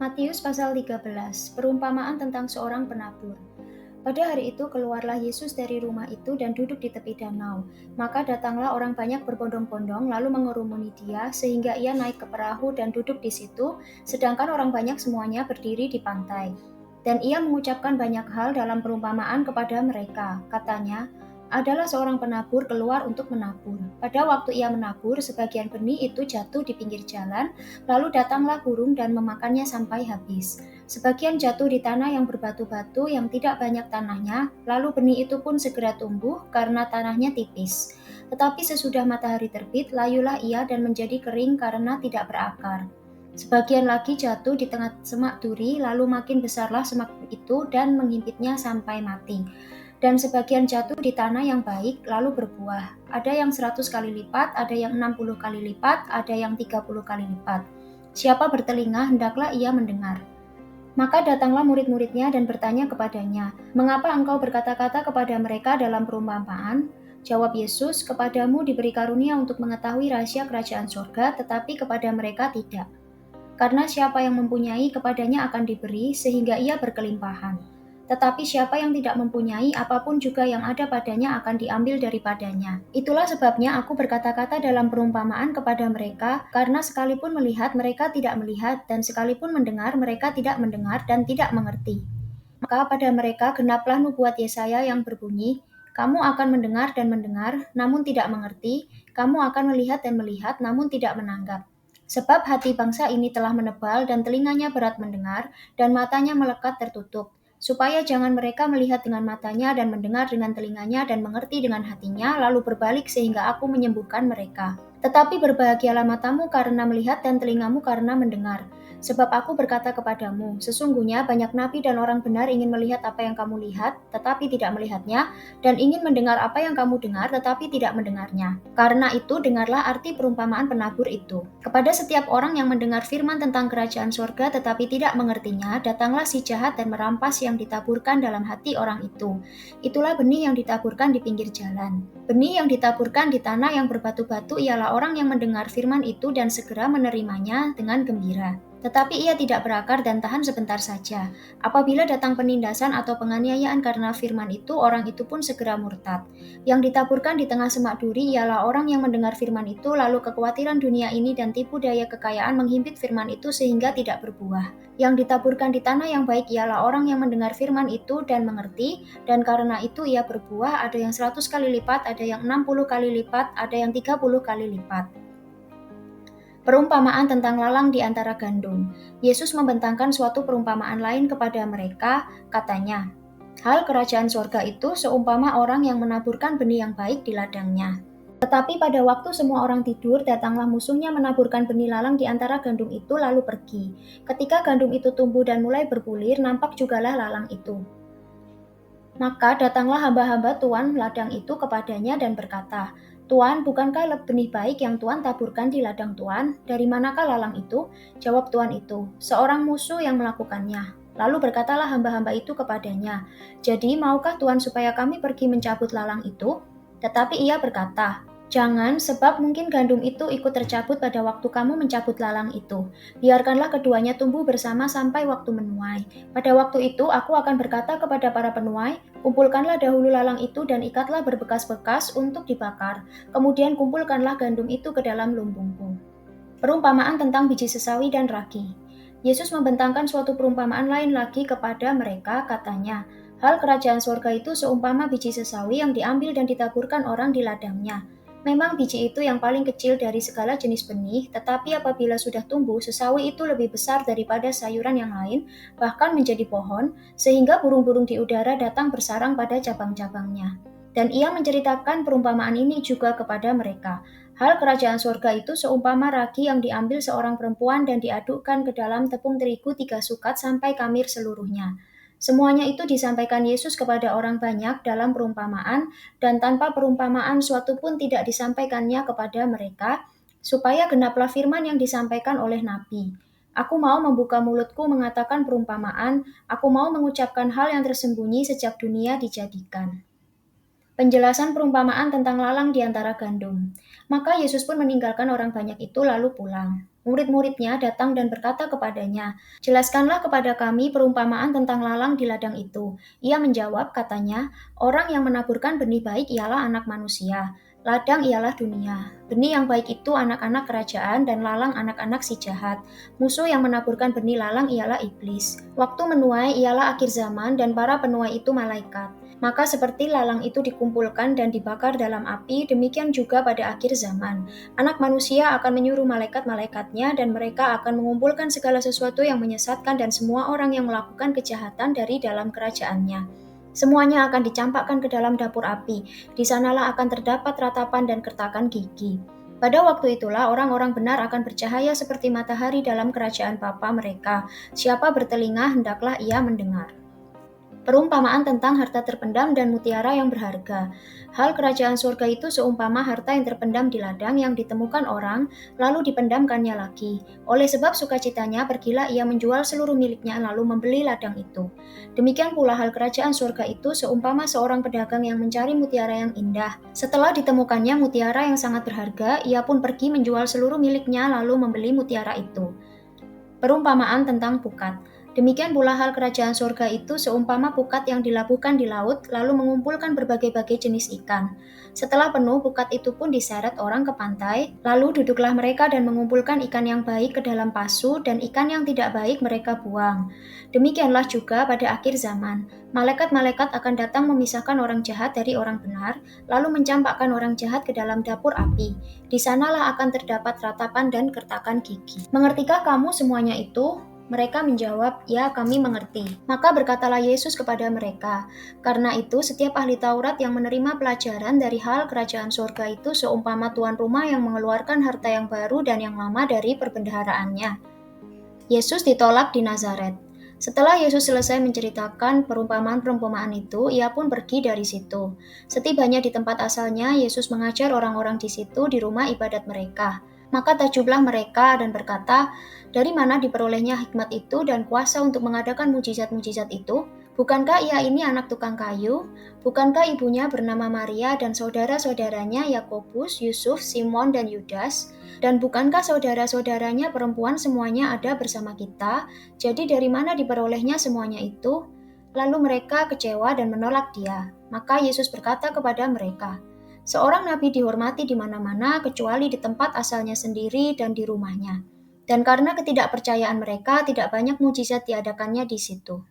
Matius pasal 13, perumpamaan tentang seorang penabur. Pada hari itu keluarlah Yesus dari rumah itu dan duduk di tepi danau. Maka datanglah orang banyak berbondong-bondong lalu mengerumuni dia sehingga ia naik ke perahu dan duduk di situ, sedangkan orang banyak semuanya berdiri di pantai. Dan ia mengucapkan banyak hal dalam perumpamaan kepada mereka. Katanya, adalah seorang penabur keluar untuk menabur. Pada waktu ia menabur, sebagian benih itu jatuh di pinggir jalan, lalu datanglah burung dan memakannya sampai habis. Sebagian jatuh di tanah yang berbatu-batu yang tidak banyak tanahnya, lalu benih itu pun segera tumbuh karena tanahnya tipis. Tetapi sesudah matahari terbit, layulah ia dan menjadi kering karena tidak berakar. Sebagian lagi jatuh di tengah semak duri, lalu makin besarlah semak itu dan menghimpitnya sampai mati. Dan sebagian jatuh di tanah yang baik, lalu berbuah. Ada yang 100 kali lipat, ada yang 60 kali lipat, ada yang 30 kali lipat. Siapa bertelinga, hendaklah ia mendengar. Maka datanglah murid-muridnya dan bertanya kepadanya, "Mengapa engkau berkata-kata kepada mereka dalam perumpamaan?" Jawab Yesus, "Kepadamu diberi karunia untuk mengetahui rahasia kerajaan surga, tetapi kepada mereka tidak. Karena siapa yang mempunyai kepadanya akan diberi, sehingga ia berkelimpahan. Tetapi siapa yang tidak mempunyai, apapun juga yang ada padanya akan diambil daripadanya. Itulah sebabnya aku berkata-kata dalam perumpamaan kepada mereka, karena sekalipun melihat mereka tidak melihat, dan sekalipun mendengar mereka tidak mendengar dan tidak mengerti. Maka pada mereka genaplah nubuat Yesaya yang berbunyi, kamu akan mendengar dan mendengar, namun tidak mengerti, kamu akan melihat dan melihat, namun tidak menanggap. Sebab hati bangsa ini telah menebal dan telinganya berat mendengar, dan matanya melekat tertutup, supaya jangan mereka melihat dengan matanya dan mendengar dengan telinganya dan mengerti dengan hatinya, lalu berbalik sehingga aku menyembuhkan mereka. Tetapi berbahagialah matamu karena melihat dan telingamu karena mendengar. Sebab aku berkata kepadamu, sesungguhnya banyak nabi dan orang benar ingin melihat apa yang kamu lihat, tetapi tidak melihatnya, dan ingin mendengar apa yang kamu dengar, tetapi tidak mendengarnya. Karena itu, dengarlah arti perumpamaan penabur itu. Kepada setiap orang yang mendengar firman tentang kerajaan surga, tetapi tidak mengertinya, datanglah si jahat dan merampas yang ditaburkan dalam hati orang itu. Itulah benih yang ditaburkan di pinggir jalan. Benih yang ditaburkan di tanah yang berbatu-batu ialah orang yang mendengar firman itu dan segera menerimanya dengan gembira. Tetapi ia tidak berakar dan tahan sebentar saja. Apabila datang penindasan atau penganiayaan karena firman itu, orang itu pun segera murtad. Yang ditaburkan di tengah semak duri ialah orang yang mendengar firman itu, lalu kekhawatiran dunia ini dan tipu daya kekayaan menghimpit firman itu sehingga tidak berbuah. Yang ditaburkan di tanah yang baik ialah orang yang mendengar firman itu dan mengerti, dan karena itu ia berbuah, ada yang 100 kali lipat, ada yang 60 kali lipat, ada yang 30 kali lipat. Perumpamaan tentang lalang di antara gandum. Yesus membentangkan suatu perumpamaan lain kepada mereka, katanya, hal kerajaan sorga itu seumpama orang yang menaburkan benih yang baik di ladangnya. Tetapi pada waktu semua orang tidur, datanglah musuhnya menaburkan benih lalang di antara gandum itu lalu pergi. Ketika gandum itu tumbuh dan mulai berbulir, nampak jugalah lalang itu. Maka datanglah hamba-hamba Tuan ladang itu kepadanya dan berkata, Tuan, bukankah benih baik yang Tuan taburkan di ladang Tuan? Dari manakah lalang itu? Jawab Tuan itu, seorang musuh yang melakukannya. Lalu berkatalah hamba-hamba itu kepadanya, jadi maukah Tuan supaya kami pergi mencabut lalang itu? Tetapi ia berkata, jangan, sebab mungkin gandum itu ikut tercabut pada waktu kamu mencabut lalang itu. Biarkanlah keduanya tumbuh bersama sampai waktu menuai. Pada waktu itu aku akan berkata kepada para penuai, kumpulkanlah dahulu lalang itu dan ikatlah berbekas-bekas untuk dibakar. Kemudian kumpulkanlah gandum itu ke dalam lumbungku. Perumpamaan tentang biji sesawi dan ragi. Yesus membentangkan suatu perumpamaan lain lagi kepada mereka, katanya, hal kerajaan surga itu seumpama biji sesawi yang diambil dan ditaburkan orang di ladangnya. Memang biji itu yang paling kecil dari segala jenis benih, tetapi apabila sudah tumbuh, sesawi itu lebih besar daripada sayuran yang lain, bahkan menjadi pohon, sehingga burung-burung di udara datang bersarang pada cabang-cabangnya. Dan ia menceritakan perumpamaan ini juga kepada mereka. Hal kerajaan surga itu seumpama ragi yang diambil seorang perempuan dan diadukkan ke dalam tepung terigu 3 sukat sampai kamir seluruhnya. Semuanya itu disampaikan Yesus kepada orang banyak dalam perumpamaan, dan tanpa perumpamaan suatu pun tidak disampaikannya kepada mereka, supaya genaplah firman yang disampaikan oleh Nabi. Aku mau membuka mulutku mengatakan perumpamaan, aku mau mengucapkan hal yang tersembunyi sejak dunia dijadikan. Penjelasan perumpamaan tentang lalang di antara gandum. Maka Yesus pun meninggalkan orang banyak itu lalu pulang. Murid-muridnya datang dan berkata kepadanya, "Jelaskanlah kepada kami perumpamaan tentang lalang di ladang itu." Ia menjawab, katanya, "Orang yang menaburkan benih baik ialah anak manusia. Ladang ialah dunia. Benih yang baik itu anak-anak kerajaan dan lalang anak-anak si jahat. Musuh yang menaburkan benih lalang ialah iblis. Waktu menuai ialah akhir zaman dan para penuai itu malaikat. Maka seperti lalang itu dikumpulkan dan dibakar dalam api, demikian juga pada akhir zaman. Anak manusia akan menyuruh malaikat-malaikatnya dan mereka akan mengumpulkan segala sesuatu yang menyesatkan dan semua orang yang melakukan kejahatan dari dalam kerajaannya. Semuanya akan dicampakkan ke dalam dapur api. Di sanalah akan terdapat ratapan dan kertakan gigi. Pada waktu itulah orang-orang benar akan bercahaya seperti matahari dalam kerajaan Bapa mereka. Siapa bertelinga hendaklah ia mendengar. Perumpamaan tentang harta terpendam dan mutiara yang berharga. Hal kerajaan surga itu seumpama harta yang terpendam di ladang yang ditemukan orang, lalu dipendamkannya lagi. Oleh sebab sukacitanya, pergilah ia menjual seluruh miliknya lalu membeli ladang itu. Demikian pula hal kerajaan surga itu seumpama seorang pedagang yang mencari mutiara yang indah. Setelah ditemukannya mutiara yang sangat berharga, ia pun pergi menjual seluruh miliknya lalu membeli mutiara itu. Perumpamaan tentang pukat. Demikian pula hal kerajaan surga itu seumpama pukat yang dilabuhkan di laut, lalu mengumpulkan berbagai-bagai jenis ikan. Setelah penuh, pukat itu pun diseret orang ke pantai, lalu duduklah mereka dan mengumpulkan ikan yang baik ke dalam pasu, dan ikan yang tidak baik mereka buang. Demikianlah juga pada akhir zaman. Malaikat-malaikat akan datang memisahkan orang jahat dari orang benar, lalu mencampakkan orang jahat ke dalam dapur api. Di sanalah akan terdapat ratapan dan kertakan gigi. Mengertikah kamu semuanya itu? Mereka menjawab, "Ya, kami mengerti." Maka berkatalah Yesus kepada mereka, "Karena itu setiap ahli Taurat yang menerima pelajaran dari hal kerajaan surga itu seumpama tuan rumah yang mengeluarkan harta yang baru dan yang lama dari perbendaharaannya." Yesus ditolak di Nazaret. Setelah Yesus selesai menceritakan perumpamaan-perumpamaan itu, ia pun pergi dari situ. Setibanya di tempat asalnya, Yesus mengajar orang-orang di situ di rumah ibadat mereka. Maka takjublah mereka dan berkata, "Dari mana diperolehnya hikmat itu dan kuasa untuk mengadakan mujizat-mujizat itu? Bukankah ia ini anak tukang kayu? Bukankah ibunya bernama Maria dan saudara-saudaranya Yakobus, Yusuf, Simon, dan Yudas? Dan bukankah saudara-saudaranya perempuan semuanya ada bersama kita? Jadi dari mana diperolehnya semuanya itu?" Lalu mereka kecewa dan menolak dia. Maka Yesus berkata kepada mereka, "Seorang nabi dihormati di mana-mana kecuali di tempat asalnya sendiri dan di rumahnya." Dan karena ketidakpercayaan mereka, tidak banyak mujizat diadakannya di situ.